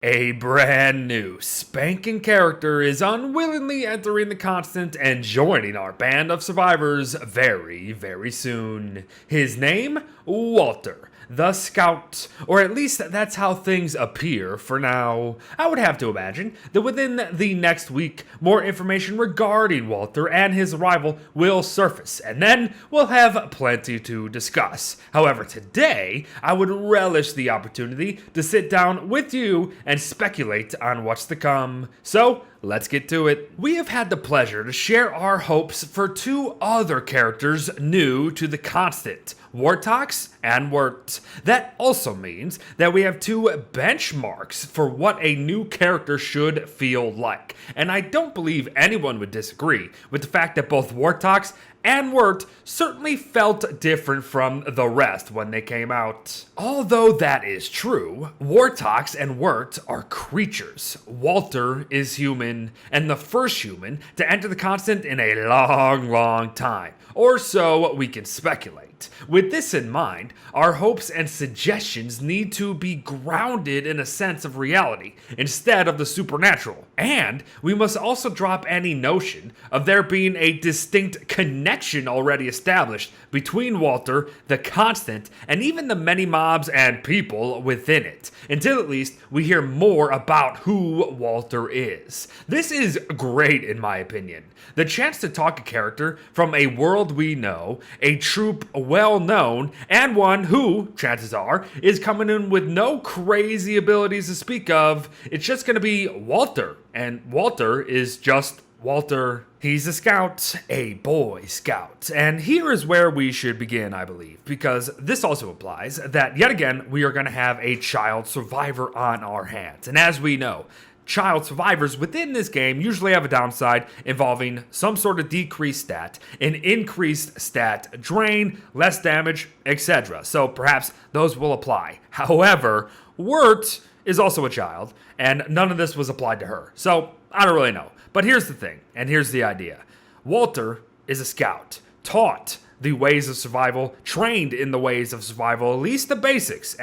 A brand new spanking character is unwillingly entering the continent and joining our band of survivors very, very soon. His name? Walter, the Scout, or at least that's how things appear for now. I would have to imagine that within the next week, more information regarding Walter and his arrival will surface, and then we'll have plenty to discuss. However, today, I would relish the opportunity to sit down with you and speculate on what's to come. So, let's get to it. We have had the pleasure to share our hopes for two other characters new to the constant, Wartox and Wirt. That also means that we have two benchmarks for what a new character should feel like. And I don't believe anyone would disagree with the fact that both Wartox and Wirt certainly felt different from the rest when they came out. Although that is true, Wartox and Wirt are creatures. Walter is human, and the first human to enter the constant in a long time. Or so we can speculate. With this in mind, our hopes and suggestions need to be grounded in a sense of reality instead of the supernatural. And we must also drop any notion of there being a distinct connection already established between Walter, the constant, and even the many mobs and people within it, until at least we hear more about who Walter is. This is great in my opinion. The chance to talk a character from a world we know, a troop well known, and one who, chances are, is coming in with no crazy abilities to speak of. It's just going to be Walter, and Walter is just Walter. He's a scout, a boy scout. And here is where we should begin, I believe, because this also implies that yet again we are going to have a child survivor on our hands. And as we know, child survivors within this game usually have a downside involving some sort of decreased stat, an increased stat drain, less damage, etc. So perhaps those will apply. However, Wirt is also a child, and none of this was applied to her. So I don't really know. But here's the thing, and here's the idea. Walter is a scout, taught the ways of survival, trained in the ways of survival, at least the basics,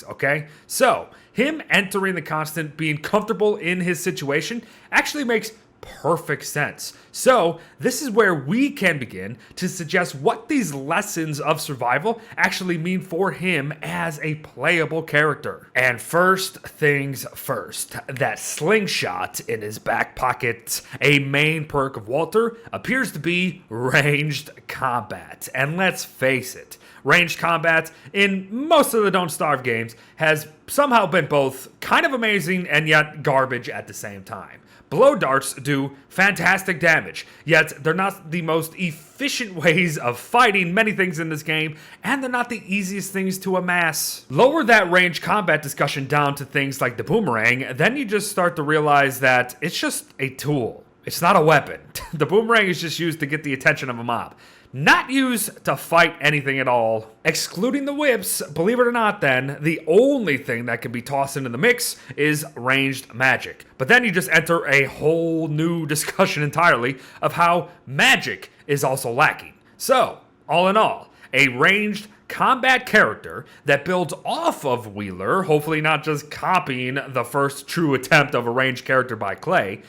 okay? So, him entering the constant, being comfortable in his situation, actually makes perfect sense. So, this is where we can begin to suggest what these lessons of survival actually mean for him as a playable character. And first things first, that slingshot in his back pocket, a main perk of Walter, appears to be ranged combat. And let's face it, ranged combat in most of the Don't Starve games has somehow been both kind of amazing and yet garbage at the same time. Blow darts do fantastic damage, yet they're not the most efficient ways of fighting many things in this game, and they're not the easiest things to amass. Lower that range combat discussion down to things like the boomerang, then you just start to realize that it's just a tool. It's not a weapon. The boomerang is just used to get the attention of a mob, not used to fight anything at all. Excluding the whips, believe it or not then, the only thing that can be tossed into the mix is ranged magic. But then you just enter a whole new discussion entirely of how magic is also lacking. So, all in all, a ranged combat character that builds off of Wheeler, hopefully not just copying the first true attempt of a ranged character by Clay,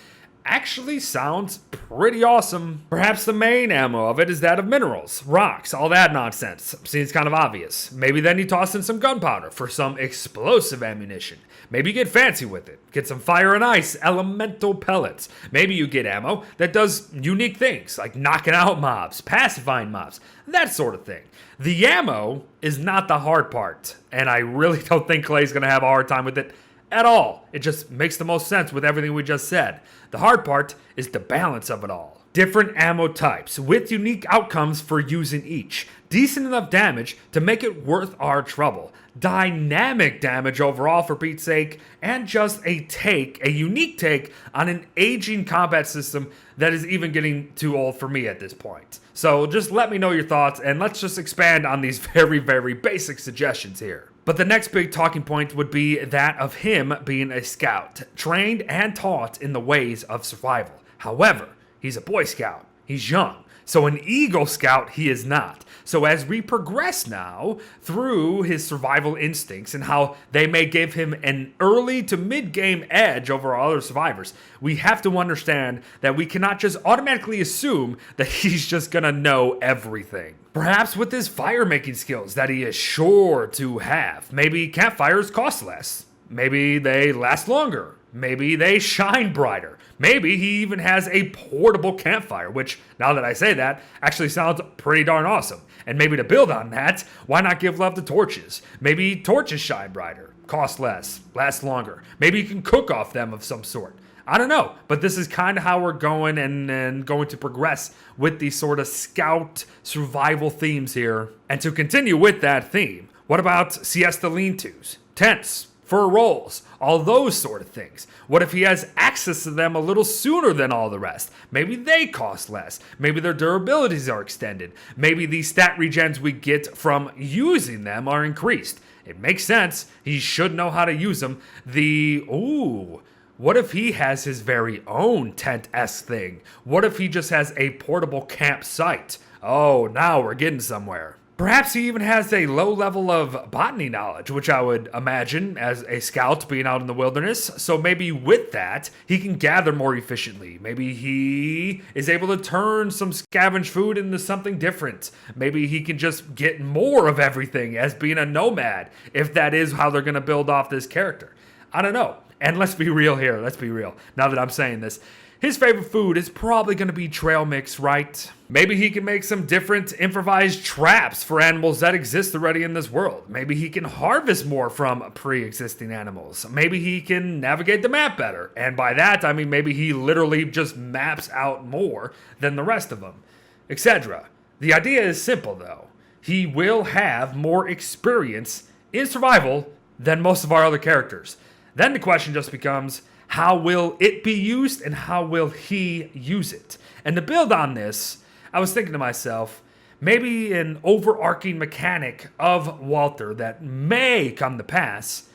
actually sounds pretty awesome. Perhaps the main ammo of it is that of minerals, rocks, all that nonsense. Seems kind of obvious. Maybe then you toss in some gunpowder for some explosive ammunition. Maybe you get fancy with it. Get some fire and ice, elemental pellets. Maybe you get ammo that does unique things, like knocking out mobs, pacifying mobs, that sort of thing. The ammo is not the hard part, and I really don't think Clay's going to have a hard time with it at all. It just makes the most sense with everything we just said. The hard part is the balance of it all. Different ammo types with unique outcomes for using each. Decent enough damage to make it worth our trouble. Dynamic damage overall for Pete's sake, and just a unique take on an aging combat system that is even getting too old for me at this point. So just let me know your thoughts, and let's just expand on these very, very basic suggestions here. But the next big talking point would be that of him being a scout, trained and taught in the ways of survival. However, he's a Boy Scout. He's young. So an Eagle Scout he is not. So as we progress now through his survival instincts and how they may give him an early to mid-game edge over our other survivors, we have to understand that we cannot just automatically assume that he's just gonna know everything. Perhaps with his fire-making skills that he is sure to have. Maybe campfires cost less. Maybe they last longer. Maybe they shine brighter. Maybe he even has a portable campfire, which, now that I say that, actually sounds pretty darn awesome. And maybe to build on that, why not give love to torches? Maybe torches shine brighter, cost less, last longer. Maybe you can cook off them of some sort. I don't know, but this is kind of how we're going and going to progress with these sort of scout survival themes here. And to continue with that theme, what about siesta lean-tos, tents, fur rolls, all those sort of things? What if he has access to them a little sooner than all the rest? Maybe they cost less. Maybe their durabilities are extended. Maybe the stat regens we get from using them are increased. It makes sense. He should know how to use them. What if he has his very own tent-esque thing? What if he just has a portable campsite? Oh, now we're getting somewhere. Perhaps he even has a low level of botany knowledge, which I would imagine as a scout being out in the wilderness. So maybe with that, he can gather more efficiently. Maybe he is able to turn some scavenged food into something different. Maybe he can just get more of everything as being a nomad, if that is how they're going to build off this character. I don't know. And let's be real here. Let's be real. Now that I'm saying this, his favorite food is probably going to be trail mix, right? Maybe he can make some different improvised traps for animals that exist already in this world. Maybe he can harvest more from pre-existing animals. Maybe he can navigate the map better. And by that, I mean maybe he literally just maps out more than the rest of them, etc. The idea is simple, though. He will have more experience in survival than most of our other characters. Then the question just becomes, how will it be used and how will he use it? And to build on this, I was thinking to myself, maybe an overarching mechanic of Walter that may come to pass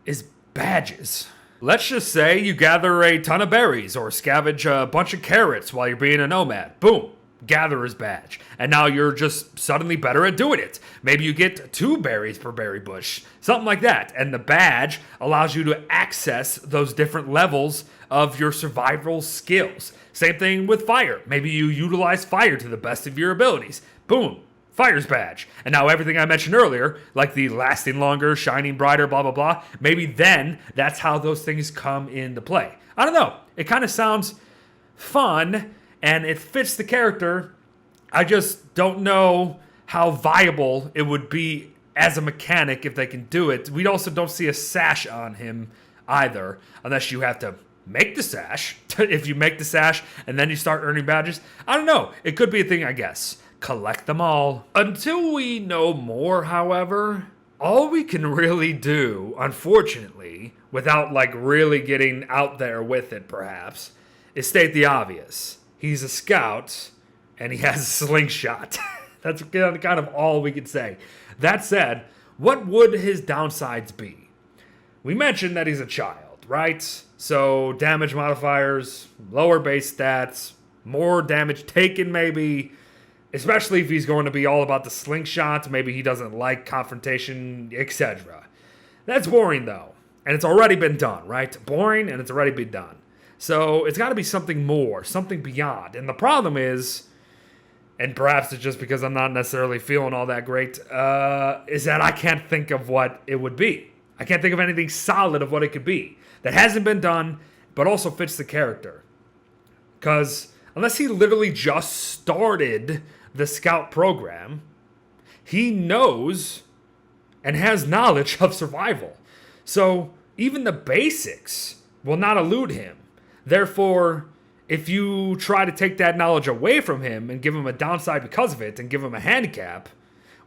is badges. Let's just say you gather a ton of berries or scavenge a bunch of carrots while you're being a nomad. Boom. Gatherer's badge. And now you're just suddenly better at doing it. Maybe you get 2 berries per berry bush. Something like that. And the badge allows you to access those different levels of your survival skills. Same thing with fire. Maybe you utilize fire to the best of your abilities. Boom. Fire's badge. And now everything I mentioned earlier, like the lasting longer, shining brighter, blah, blah, blah, maybe then that's how those things come into play. I don't know. It kind of sounds fun and it fits the character. I just don't know how viable it would be as a mechanic if they can do it. We also don't see a sash on him either, unless you have to make the sash. If you make the sash and then you start earning badges, I don't know. It could be a thing, I guess. Collect them all. Until we know more, however, all we can really do, unfortunately, without really getting out there with it perhaps, is state the obvious. He's a scout, and he has a slingshot. That's kind of all we could say. That said, what would his downsides be? We mentioned that he's a child, right? So damage modifiers, lower base stats, more damage taken maybe, especially if he's going to be all about the slingshot. Maybe he doesn't like confrontation, etc. That's boring, though. And it's already been done, right? Boring, and it's already been done. So it's got to be something more, something beyond. And the problem is, and perhaps it's just because I'm not necessarily feeling all that great, is that I can't think of what it would be. I can't think of anything solid of what it could be that hasn't been done, but also fits the character. Because unless he literally just started the scout program, he knows and has knowledge of survival. So even the basics will not elude him. Therefore, if you try to take that knowledge away from him and give him a downside because of it and give him a handicap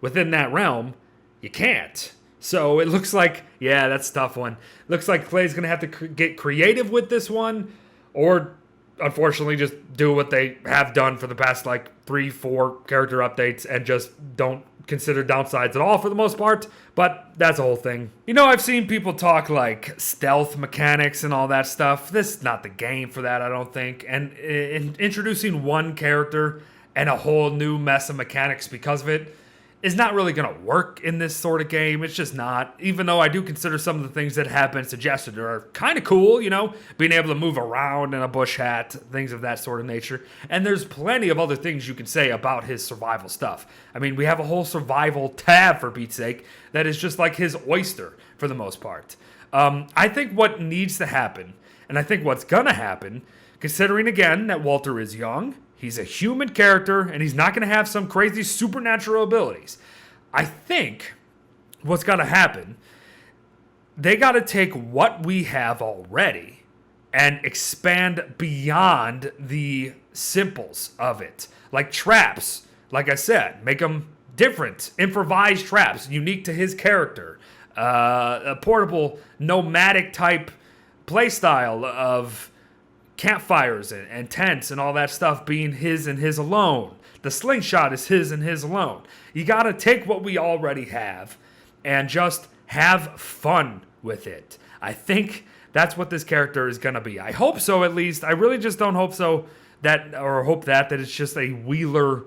within that realm, you can't. So it looks like, yeah, that's a tough one. Looks like Clay's going to have to get creative with this one, or unfortunately just do what they have done for the past 3-4 character updates and just don't consider downsides at all for the most part, but that's a whole thing. I've seen people talk stealth mechanics and all that stuff. This is not the game for that, I don't think. And in introducing one character and a whole new mess of mechanics because of it is not really going to work in this sort of game. It's just not. Even though I do consider some of the things that have been suggested are kind of cool, you know, being able to move around in a bush hat, things of that sort of nature. And there's plenty of other things you can say about his survival stuff. I mean, we have a whole survival tab, for Pete's sake, that is just like his oyster for the most part. I think what needs to happen, and I think what's going to happen, considering again that Walter is young, he's a human character, and he's not going to have some crazy supernatural abilities. I think what's got to happen, they got to take what we have already and expand beyond the simples of it. Like traps, like I said, make them different, improvised traps, unique to his character. A portable, nomadic type playstyle of campfires and tents and all that stuff being his and his alone. The slingshot is his and his alone. You got to take what we already have and just have fun with it. I think that's what this character is going to be. I hope so, at least. I really just don't hope so hope that it's just a Wheeler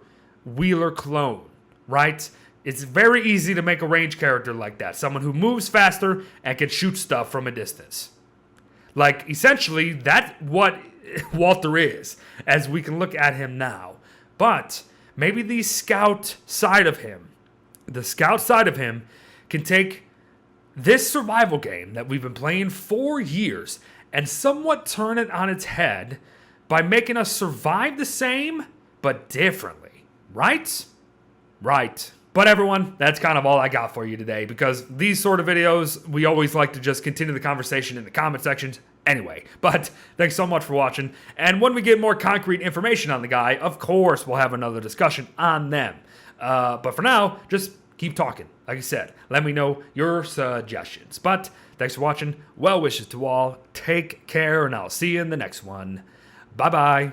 clone, right? It's very easy to make a range character like that. Someone who moves faster and can shoot stuff from a distance. Like, essentially, that's what Walter is, as we can look at him now. But maybe the scout side of him can take this survival game that we've been playing for years and somewhat turn it on its head by making us survive the same, but differently. Right? Right. But everyone, that's kind of all I got for you today, because these sort of videos, we always like to just continue the conversation in the comment sections anyway. But thanks so much for watching, and when we get more concrete information on the guy, of course we'll have another discussion on them. But for now, just keep talking. Like I said, let me know your suggestions. But thanks for watching, well wishes to all, take care, and I'll see you in the next one. Bye-bye.